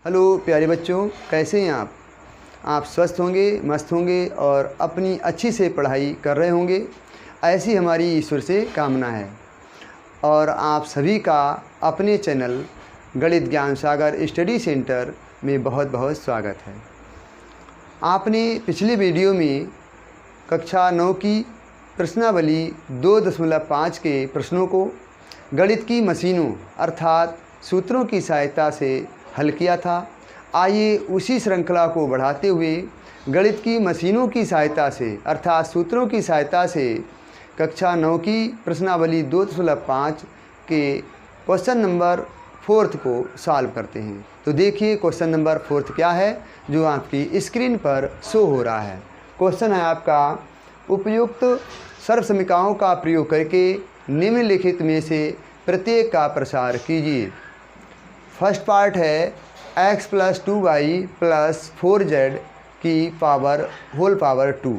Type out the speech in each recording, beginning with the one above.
Hello प्यारे बच्चों, कैसे हैं आप स्वस्थ होंगे, मस्त होंगे और अपनी अच्छी से पढ़ाई कर रहे होंगे, ऐसी हमारी ईश्वर से कामना है। और आप सभी का अपने चैनल गणित ज्ञान सागर स्टडी सेंटर में बहुत बहुत स्वागत है। आपने पिछले वीडियो में कक्षा 9 की प्रश्नावली 2.5 के प्रश्नों को गणित की मशीनों अर्थात सूत्रों की सहायता से हल किया था। आइए उसी श्रृंखला को बढ़ाते हुए गणित की मशीनों की सहायता से अर्थात सूत्रों की सहायता से कक्षा 9 की प्रश्नावली 2.5 के क्वेश्चन नंबर 4 को सॉल्व करते हैं। तो देखिए क्वेश्चन नंबर 4 क्या है जो आपकी स्क्रीन पर शो हो रहा है। क्वेश्चन है आपका, उपयुक्त सर्वसमीकरणों का प्रयोग करके निम्नलिखित में से प्रत्येक का प्रसार कीजिए। फर्स्ट पार्ट है x + 2y + 4z की पावर होल पावर 2।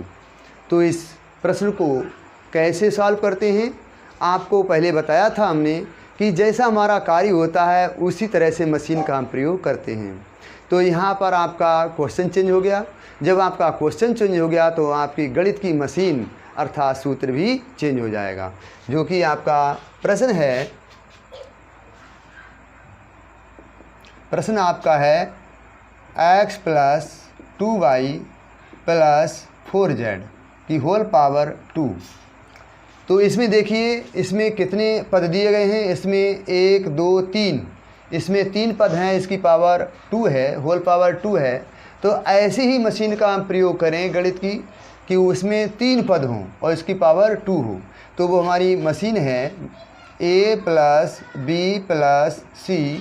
तो इस प्रश्न को कैसे सॉल्व करते हैं, आपको पहले बताया था हमने कि जैसा हमारा कार्य होता है उसी तरह से मशीन का हम प्रयोग करते हैं। तो यहाँ पर आपका क्वेश्चन चेंज हो गया। जब आपका क्वेश्चन चेंज हो गया तो आपकी गणित की मशीन अर्थात सूत्र भी चेंज हो जाएगा। जो कि आपका प्रश्न है, प्रश्न आपका है x + 2y + 4z की होल पावर 2। तो इसमें देखिए इसमें कितने पद दिए गए हैं। इसमें 1 2 3, इसमें 3 पद हैं, इसकी पावर 2 है, होल पावर 2 है। तो ऐसी ही मशीन का हम प्रयोग करें गणित की कि उसमें 3 पद हों और इसकी पावर 2 हो। तो वो हमारी मशीन है a + b + c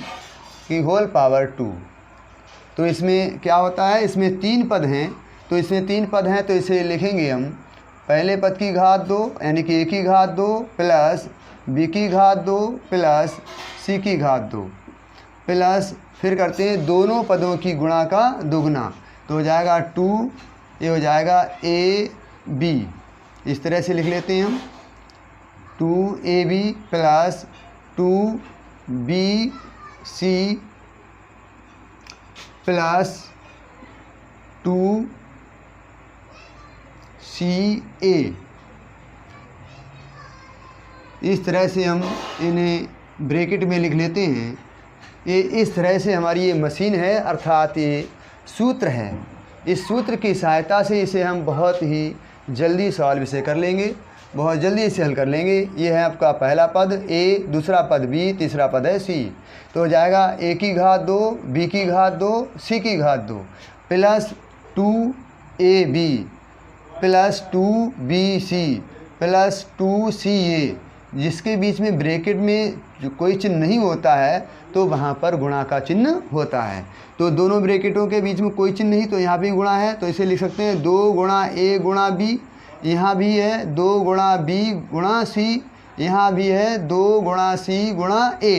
की होल पावर 2। तो इसमें क्या होता है, इसमें 3 पद हैं। तो इसमें 3 पद हैं तो इसे लिखेंगे हम पहले पद की घात 2 यानी कि a की घात 2 प्लस b की घात 2 प्लस c की घात 2 प्लस फिर करते हैं दोनों पदों की गुणा का दुगना। तो हो जाएगा 2, ये हो जाएगा ab। इस तरह से लिख लेते हैं हम 2ab plus 2bc plus 2ca। इस तरह से हम इन्हें ब्रैकेट में लिख लेते हैं। ये इस तरह से हमारी ये मशीन है अर्थात ये सूत्र है। इस सूत्र की सहायता से इसे हम बहुत ही जल्दी सॉल्व इसे कर लेंगे, बहुत जल्दी इसे हल कर लेंगे। ये है आपका पहला पद a, दूसरा पद b, तीसरा पद है c। तो हो जाएगा a की घात 2, b की घात 2, c की घात 2 plus 2ab plus 2bc plus 2ca। जिसके बीच में ब्रैकेट में जो कोई चिन्ह नहीं होता है तो वहाँ पर गुणा का चिन्ह होता है। तो दोनों ब्रैकेटों के बीच में कोई चिन्ह नहीं तो यहाँ भी गुणा है। तो इसे लिख सकते हैं 2 गुणा a गुणा b। यहाँ भी है 2 गुणा b गुणा c, यहाँ भी है 2 गुणा c गुणा a।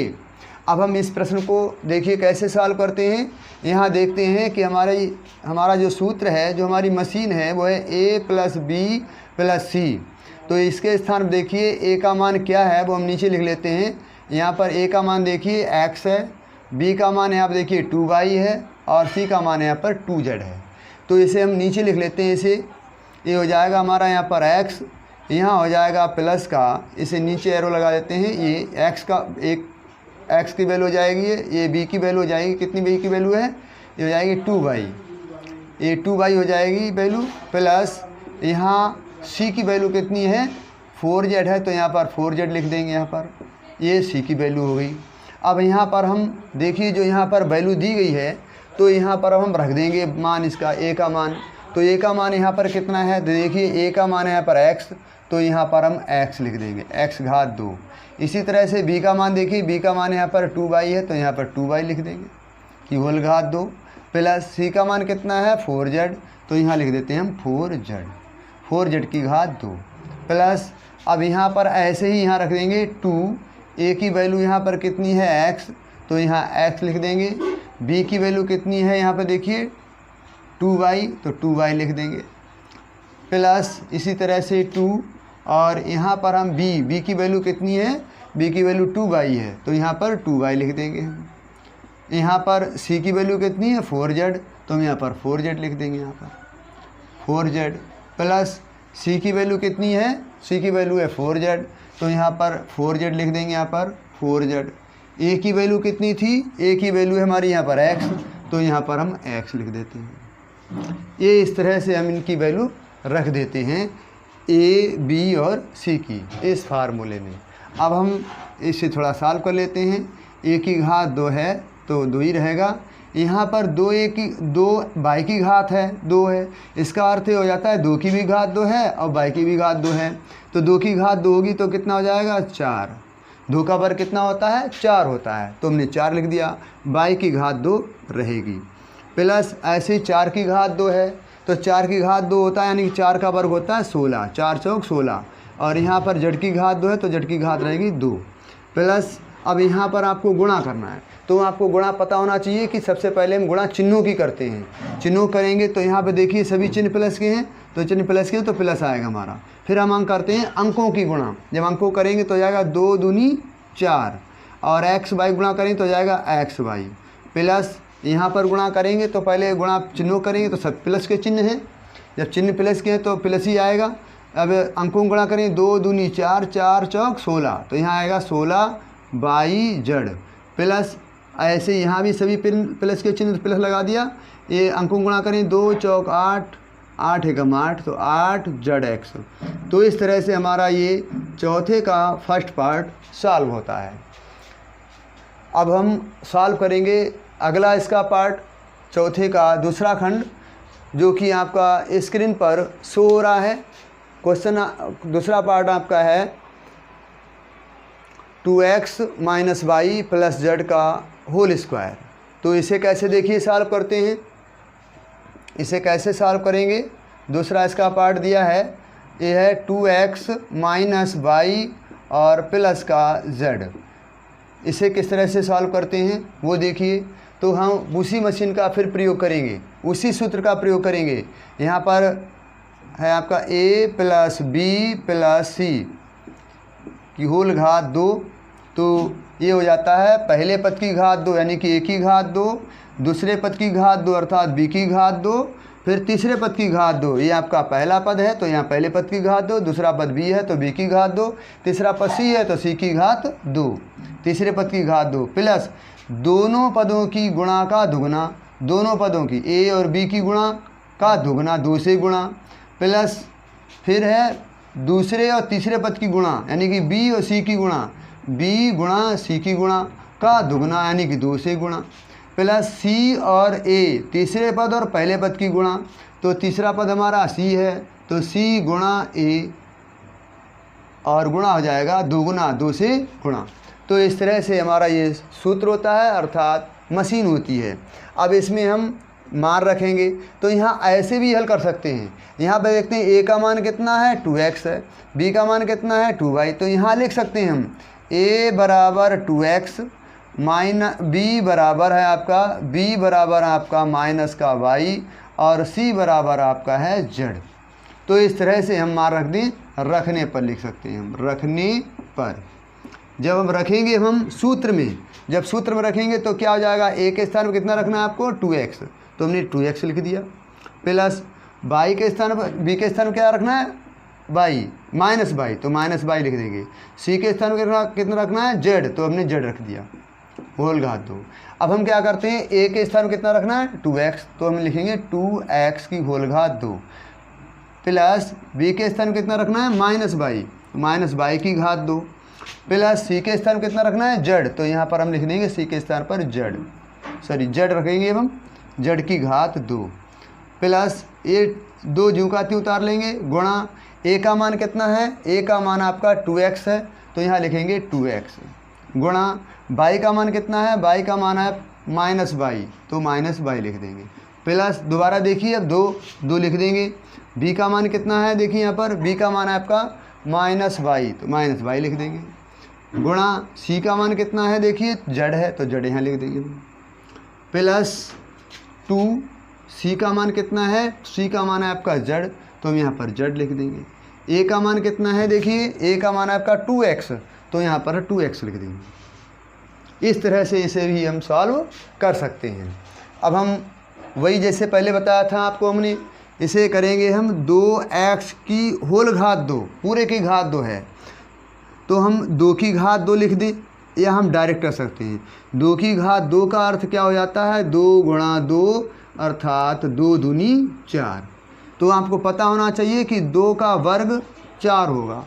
अब हम इस प्रश्न को देखिए कैसे सॉल्व करते हैं। यहाँ देखते हैं कि हमारा जो सूत्र है, जो हमारी मशीन है वो है a + b + c। तो इसके स्थान पर देखिए a का मान क्या है वो हम नीचे लिख लेते हैं। यहाँ पर a का मान देखिए x है, b का मान यहाँ पर देखिए 2y है और c का मान यहाँ पर 2z है। तो इसे हम नीचे लिख लेते हैं। इसे ये हो जाएगा हमारा यहाँ पर x, यहाँ हो जाएगा प्लस का, इसे नीचे एरो लगा देते हैं। ये x का एक x की वैल्यू हो जाएगी, ये b की वैल्यू हो जाएगी। कितनी b की वैल्यू है, ये हो जाएगी 2y, ये 2y हो जाएगी वैल्यू प्लस यहाँ c की वैल्यू कितनी है 4z है। तो यहाँ पर 4z लिख देंगे, यहाँ पर ये c की वैल्यू हो गई। अब यहाँ पर हम देखिए जो यहाँ पर वैल्यू दी गई है तो यहाँ पर हम रख देंगे मान इसका a का मान। तो a का मान यहाँ पर कितना है, तो देखिए a का मान है यहाँ पर x, तो यहाँ पर हम x लिख देंगे, x घात 2। इसी तरह से b का मान देखिए, b का मान यहाँ पर 2y है तो यहाँ पर 2y लिख देंगे कि होल घात 2 प्लस c का मान कितना है 4z, तो यहाँ लिख देते हैं हम 4z की घात 2 प्लस अब यहाँ पर ऐसे ही यहाँ रख देंगे 2, a की वैल्यू यहाँ पर कितनी है x, तो यहाँ x लिख देंगे। b की वैल्यू कितनी है यहाँ पर देखिए 2y, तो 2y लिख देंगे प्लस इसी तरह से 2 और यहाँ पर हम b की वैल्यू कितनी है, b की वैल्यू 2y है तो यहाँ पर 2y लिख देंगे हम। यहाँ पर सी की वैल्यू कितनी है 4z, तो हम यहाँ पर 4z लिख देंगे। यहाँ पर 4z प्लस सी की वैल्यू कितनी है, सी की वैल्यू है 4z, तो यहाँ पर 4z लिख देंगे। यहाँ पर 4z। ए की वैल्यू कितनी थी, ए की वैल्यू है हमारी यहाँ पर x, तो यहाँ पर हम x लिख देते हैं। ये इस तरह से हम इनकी वैल्यू रख देते हैं ए, बी और सी की इस फार्मूले में। अब हम इसे थोड़ा सॉल्व कर लेते हैं। ए की घात 2 है तो 2 ही रहेगा। यहाँ पर 2y की घात है 2 है, इसका अर्थ ये हो जाता है 2 की भी घात 2 है और y की भी घात 2 है, तो 2 की घात 2 होगी तो कितना हो जाएगा 4। 2 का वर्ग कितना होता है 4 होता है, तो हमने 4 लिख दिया। y की घात 2 रहेगी प्लस ऐसे 4 की घात 2 है, तो 4 की घात 2 होता है यानी कि 4 का वर्ग होता है 16, 4 चौक 16, और यहाँ पर z की घात 2 है तो z की घात रहेगी 2 प्लस। अब यहाँ पर आपको गुणा करना है, तो आपको गुणा पता होना चाहिए कि सबसे पहले हम गुणा चिन्हों की करते हैं। चिन्हों करेंगे तो यहाँ पे देखिए सभी चिन्ह प्लस के हैं, तो चिन्ह प्लस के हैं तो प्लस आएगा हमारा। फिर हम अंक करते हैं अंकों की गुणा, जब अंकों करेंगे तो जाएगा 2 दूनी 4, और एक्स वाई गुणा करेंगे तो जाएगा एक्स वाई प्लस। यहाँ पर गुणा करेंगे तो पहले गुणा चिन्हों करेंगे तो सब प्लस के चिन्ह हैं, जब चिन्ह प्लस के हैं तो प्लस ही आएगा। अब अंकों गुणा करेंगे 2 दूनी 4, 4 चौक 16, तो यहाँ आएगा 16 बाई जड़ प्लस। ऐसे यहाँ भी सभी प्लस के चिन्ह प्लस लगा दिया। ये अंकों गुणा करें 2 चौक 8, 8 एकम 8, तो 8 जड़ एक्स। तो इस तरह से हमारा ये चौथे का फर्स्ट पार्ट सॉल्व होता है। अब हम सॉल्व करेंगे अगला इसका पार्ट, चौथे का दूसरा खंड, जो कि आपका स्क्रीन पर शो हो रहा है। क्वेश्चन दूसरा पार्ट आपका है 2x minus Y plus Z का होल स्क्वायर। तो इसे कैसे देखिए सॉल्व करते हैं, इसे कैसे सॉल्व करेंगे। दूसरा इसका पार्ट दिया है, ये है 2x माइनस वाई और प्लस का z। इसे किस तरह से सॉल्व करते हैं वो देखिए। तो हम उसी मशीन का फिर प्रयोग करेंगे, उसी सूत्र का प्रयोग करेंगे। यहाँ पर है आपका a प्लस बी प्लस सी की होल घात 2, तो ये हो जाता है पहले पद की घात 2 यानी कि a की घात 2, दूसरे पद की घात 2 अर्थात b की घात 2, फिर तीसरे पद की घात 2। ये आपका पहला पद है तो यहाँ पहले पद की घात 2, दूसरा पद b है तो b की घात 2, तीसरा पद c है तो c की घात 2, तीसरे पद की घात 2 प्लस दोनों पदों की गुणा का दुगना, दोनों पदों की a और b की गुणा का दुगना 2 से गुणा प्लस फिर है दूसरे और तीसरे पद की गुणा यानी कि b और c की गुणा, b गुणा c की गुणा का दुगना यानी कि 2 से गुणा प्लस c और a तीसरे पद और पहले पद की गुणा, तो तीसरा पद हमारा c है तो c गुणा a और गुणा हो जाएगा 2 गुना 2 से गुणा। तो इस तरह से हमारा ये सूत्र होता है अर्थात मशीन होती है। अब इसमें हम मान रखेंगे तो यहाँ ऐसे भी हल कर सकते हैं। यहाँ पे देखते हैं a का मान कितना है 2x है, b का मान कितना है 2y, तो यहाँ लिख सकते हैं हम a बराबर 2x माइनस b बराबर है आपका माइनस का y और c बराबर आपका है z। तो इस तरह से हम मान रख दें, रखने पर लिख सकते हैं हम, रखने पर। जब हम रखेंगे हम सूत्र में, जब सूत्र में रखेंगे तो क्या हो जाएगा, a के स्थान पर कितना रखना है आपको 2x, तो हमने 2x लिख दिया प्लस y के स्थान पर, b के स्थान पर क्या रखना है y माइनस y, तो माइनस y लिख देंगे। c के स्थान पर कितना रखना है z, तो हमने z रख दिया होल घात 2। अब हम क्या करते हैं, a के स्थान पर कितना रखना है 2x, तो हम लिखेंगे 2x की होल घात 2 प्लस b के स्थान पर कितना रखना है माइनस y की घात 2 प्लस c के स्थान पर कितना रखना है z, तो यहाँ पर हम लिख देंगे c के स्थान पर z रखेंगे हम z की घात 2 प्लस ये 2 ज्यों का त्यों उतार लेंगे गुणा a का मान कितना है, a का मान आपका 2x है तो यहाँ लिखेंगे 2x गुणा y का मान कितना है, y का मान है माइनस y, तो माइनस y लिख देंगे प्लस दोबारा देखिए अब 2 लिख देंगे। b का मान कितना है, देखिए यहाँ पर b का मान है आपका माइनस y, तो माइनस y लिख देंगे गुणा c का मान कितना है, देखिए z है तो z यहाँ लिख देंगे प्लस 2 c का मान कितना है, c का मान है आपका z, तो हम यहाँ पर z लिख देंगे। a का मान कितना है, देखिए a का मान है आपका 2x, तो यहाँ पर 2x लिख देंगे इस तरह से इसे भी हम सॉल्व कर सकते हैं। अब हम वही जैसे पहले बताया था आपको हमने, इसे करेंगे हम 2x की होल घात 2, पूरे की घात 2 है तो हम 2 की घात 2 लिख दें, या हम डायरेक्ट कर सकते हैं। 2 की घात 2 का अर्थ क्या हो जाता है, 2 गुणा 2 अर्थात 2 दूनी 4। तो आपको पता होना चाहिए कि 2 का वर्ग 4 होगा,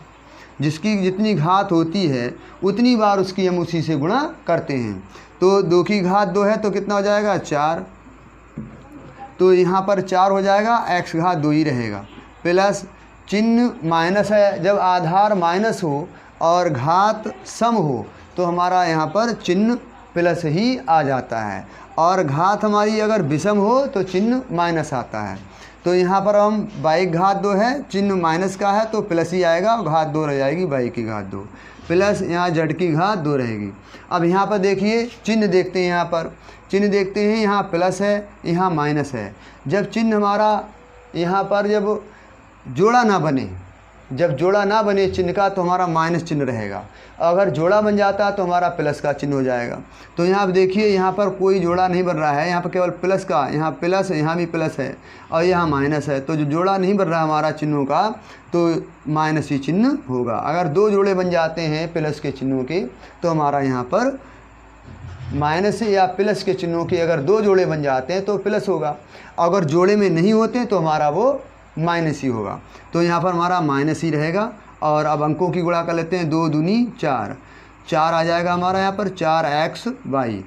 जिसकी जितनी घात होती है उतनी बार उसकी हम उसी से गुणा करते हैं। तो 2 की घात 2 है तो कितना हो जाएगा 4, तो यहाँ पर 4 हो जाएगा, x घात 2 ही रहेगा, प्लस चिन्ह माइनस है। जब आधार माइनस हो और घात सम हो तो हमारा यहाँ पर चिन्ह प्लस ही आ जाता है, और घात हमारी अगर विषम हो तो चिन्ह माइनस आता है। तो यहाँ पर हम y घात 2 है, चिन्ह माइनस का है तो प्लस ही आएगा, और घात 2 रह जाएगी y की घात 2, प्लस यहाँ z की घात 2 रहेगी। अब यहाँ पर देखिए चिन्ह देखते हैं, यहाँ पर चिन्ह देखते हैं, यहाँ प्लस है यहाँ माइनस है। जब चिन्ह हमारा यहाँ पर जब जोड़ा ना बने, जब जोड़ा ना बने चिन्ह का तो हमारा माइनस चिन्ह रहेगा, अगर जोड़ा बन जाता तो हमारा प्लस का चिन्ह हो जाएगा। तो यहाँ आप देखिए यहाँ पर कोई जोड़ा नहीं बन रहा है, यहाँ पर केवल प्लस का, यहाँ प्लस यहाँ भी प्लस है और यहाँ माइनस है, तो जो जोड़ा नहीं बन रहा हमारा चिन्हों का तो माइनस ही चिन्ह होगा। अगर 2 जोड़े बन जाते हैं प्लस के चिन्हों के तो हमारा यहाँ पर माइनस या प्लस के चिन्हों के अगर 2 जोड़े बन जाते हैं तो प्लस होगा, अगर जोड़े में नहीं होते तो हमारा वो माइनस ही होगा। तो यहाँ पर हमारा माइनस ही रहेगा। और अब अंकों की गुणा कर लेते हैं, 2 दूनी 4, 4 आ जाएगा हमारा यहाँ पर 4xy,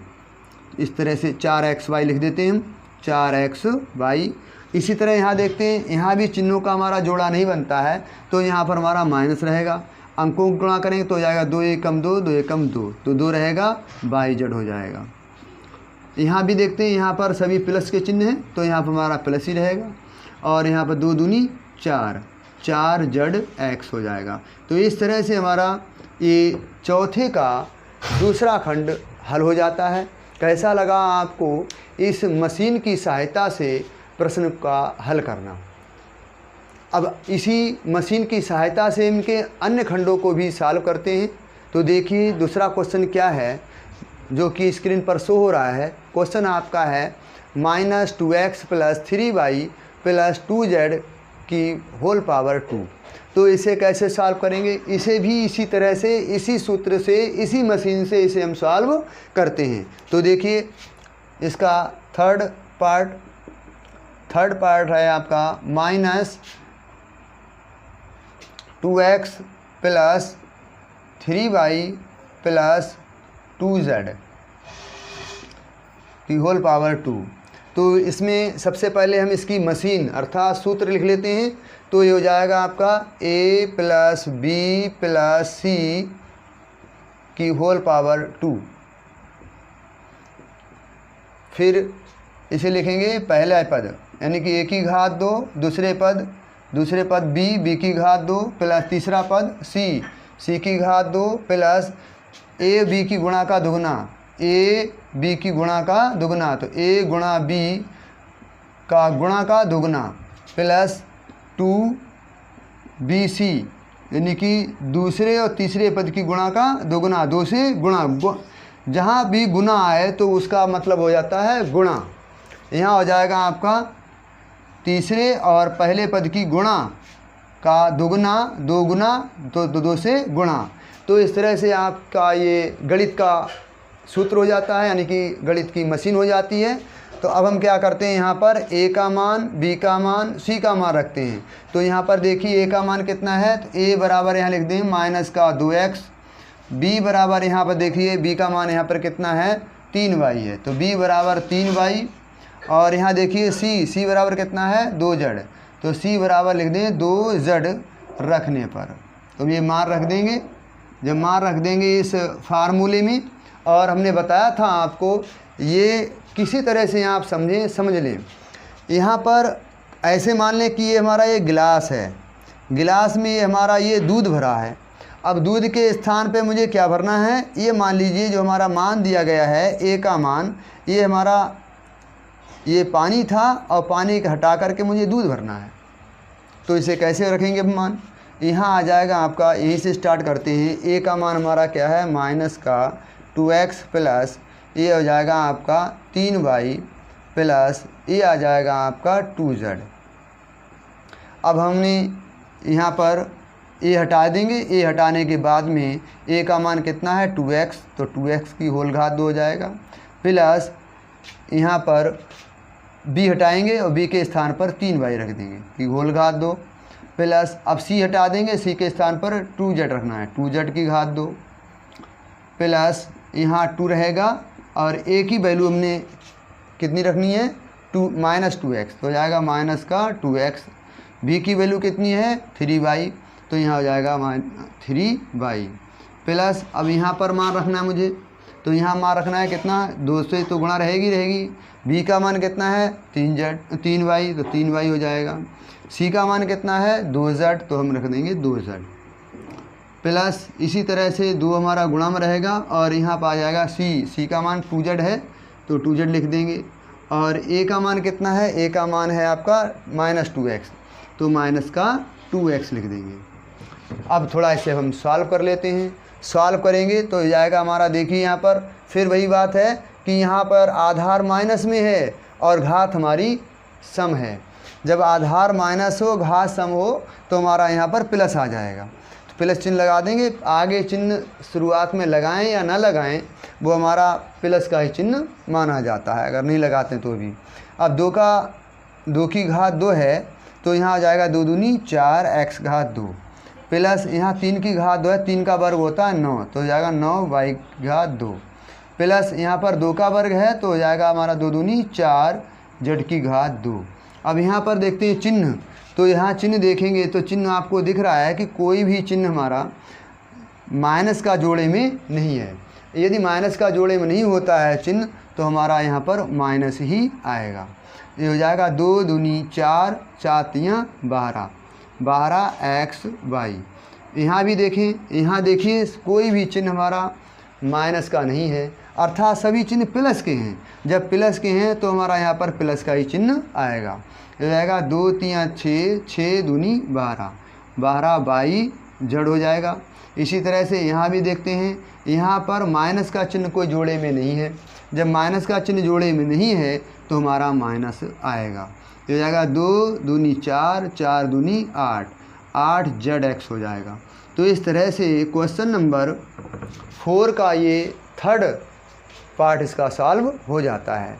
इस तरह से 4xy लिख देते हैं हम, 4xy। इसी तरह यहाँ देखते हैं, यहाँ भी चिन्हों का हमारा जोड़ा नहीं बनता है तो यहाँ पर हमारा माइनस रहेगा। अंकों की गुणा करेंगे तो हो जाएगा 2 एकम 2, 2 एकम 2, तो 2 रहेगा, yz हो जाएगा। यहाँ भी देखते हैं, यहाँ पर सभी प्लस के चिन्ह हैं तो यहाँ पर हमारा प्लस ही रहेगा, और यहाँ पर 2 दूनी 4, 4zx हो जाएगा। तो इस तरह से हमारा ये चौथे का दूसरा खंड हल हो जाता है। कैसा लगा आपको इस मशीन की सहायता से प्रश्न का हल करना? अब इसी मशीन की सहायता से इनके अन्य खंडों को भी सॉल्व करते हैं। तो देखिए दूसरा क्वेश्चन क्या है जो कि स्क्रीन पर शो हो रहा है। क्वेश्चन आपका है -2x + 3y + 2z की होल पावर 2। तो इसे कैसे सॉल्व करेंगे? इसे भी इसी तरह से, इसी सूत्र से, इसी मशीन से इसे हम सॉल्व करते हैं। तो देखिए इसका थर्ड पार्ट है आपका -2x + 3y + 2z की होल पावर 2। तो इसमें सबसे पहले हम इसकी मशीन अर्थात सूत्र लिख लेते हैं। तो ये हो जाएगा आपका a + b + c की होल पावर 2। फिर इसे लिखेंगे पहला पद यानी कि a की घात 2, दूसरे पद b की घात 2 प्लस तीसरा पद c की घात 2 प्लस a b की गुणा का दुगना, a b की गुणा का दुगना, तो a गुणा b का गुणा का दुगना प्लस 2bc यानी कि दूसरे और तीसरे पद की गुणा का दुगना, 2 से गुणा, जहाँ भी गुना आए तो उसका मतलब हो जाता है गुणा। यहाँ हो जाएगा आपका तीसरे और पहले पद की गुणा का दुगना, 2 गुना तो 2 से गुणा। तो इस तरह से आपका ये गणित का सूत्र हो जाता है यानी कि गणित की मशीन हो जाती है। तो अब हम क्या करते हैं, यहाँ पर a का मान, b का मान, c का मान रखते हैं। तो यहाँ पर देखिए a का मान कितना है, तो a बराबर यहाँ लिख दें -2x, b बराबर यहाँ पर देखिए b का मान यहाँ पर कितना है 3y है, तो b बराबर 3y। और यहाँ देखिए c बराबर कितना है 2z, तो c बराबर लिख दें 2z रखने पर। तो ये मान रख देंगे, जब मान रख देंगे इस फार्मूले में। और हमने बताया था आपको ये किसी तरह से आप समझ लें। यहाँ पर ऐसे मान लें कि ये हमारा ये गिलास है, गिलास में ये हमारा ये दूध भरा है। अब दूध के स्थान पे मुझे क्या भरना है, ये मान लीजिए जो हमारा मान दिया गया है a का मान, ये हमारा ये पानी था और पानी को हटा करके मुझे दूध भरना है। तो इसे कैसे रखेंगे हम मान, यहाँ आ जाएगा आपका, यहीं से स्टार्ट करते हैं। a का मान हमारा क्या है 2x प्लस ये हो जाएगा आपका 3y प्लस ये आ जाएगा आपका 2z। अब हमने यहाँ पर ए हटा देंगे, ए हटाने के बाद में ए का मान कितना है 2x, तो 2x की होल घात 2 हो जाएगा प्लस यहाँ पर b हटाएंगे और b के स्थान पर 3y रख देंगे की होल घात 2 प्लस अब c हटा देंगे, c के स्थान पर 2z रखना है 2z की घात 2 प्लस यहाँ 2 रहेगा और a की वैल्यू हमने कितनी रखनी है -2x, तो हो जाएगा माइनस का 2x। b की वैल्यू कितनी है 3y, तो यहाँ हो जाएगा 3y प्लस अब यहाँ पर मान रखना है मुझे, तो यहाँ मान रखना है कितना 2 से तो गुणा रहेगी। b का मान कितना है 3y, तो 3y हो जाएगा। c का मान कितना है 2z, तो हम रख देंगे 2z प्लस इसी तरह से 2 हमारा गुणा में रहेगा और यहाँ पर आ जाएगा c का मान 2z है तो 2z लिख देंगे और a का मान कितना है, a का मान है आपका -2x, तो माइनस का 2x लिख देंगे। अब थोड़ा इसे हम सॉल्व कर लेते हैं। सॉल्व करेंगे तो हो जाएगा हमारा, देखिए यहाँ पर फिर वही बात है कि यहाँ पर आधार माइनस में है और घात हमारी सम है। जब आधार माइनस हो घात सम हो तो हमारा यहाँ पर प्लस आ जाएगा, तो प्लस चिन्ह लगा देंगे। आगे चिन्ह शुरुआत में लगाएं या ना लगाएं वो हमारा प्लस का ही चिन्ह माना जाता है, अगर नहीं लगाते तो भी। अब 2 की घात 2 है तो यहाँ आ जाएगा 2 दूनी 4 x घात 2 प्लस यहाँ 3 की घात 2 है, 3 का वर्ग होता है 9, तो हो जाएगा 9y घात 2 प्लस यहाँ पर 2 का वर्ग है तो हो जाएगा हमारा 2 दूनी 4 z की घात 2। अब यहाँ पर देखते हैं चिन्ह, तो यहाँ चिन्ह देखेंगे तो चिन्ह आपको दिख रहा है कि कोई भी चिन्ह हमारा माइनस का जोड़े में नहीं है। यदि माइनस का जोड़े में नहीं होता है चिन्ह तो हमारा यहाँ पर माइनस ही आएगा। ये हो जाएगा 2 दूनी 4 4 तियाँ 12 xy। यहाँ भी देखें, यहाँ देखिए कोई भी चिन्ह हमारा माइनस का नहीं है, अर्थात सभी चिन्ह प्लस के हैं। जब प्लस के हैं तो हमारा यहाँ पर प्लस का ही चिन्ह आएगा। ये जाएगा 2 तियाँ 6 6 दूनी 12 बाई जड़ हो जाएगा। इसी तरह से यहाँ भी देखते हैं, यहाँ पर माइनस का चिन्ह कोई जोड़े में नहीं है। जब माइनस का चिन्ह जोड़े में नहीं है तो हमारा माइनस आएगा। ये हो जाएगा 2 दूनी 4 4 दूनी 8 zx हो जाएगा। तो इस तरह से क्वेश्चन नंबर 4 का ये 3rd पार्ट इसका सॉल्व हो जाता है।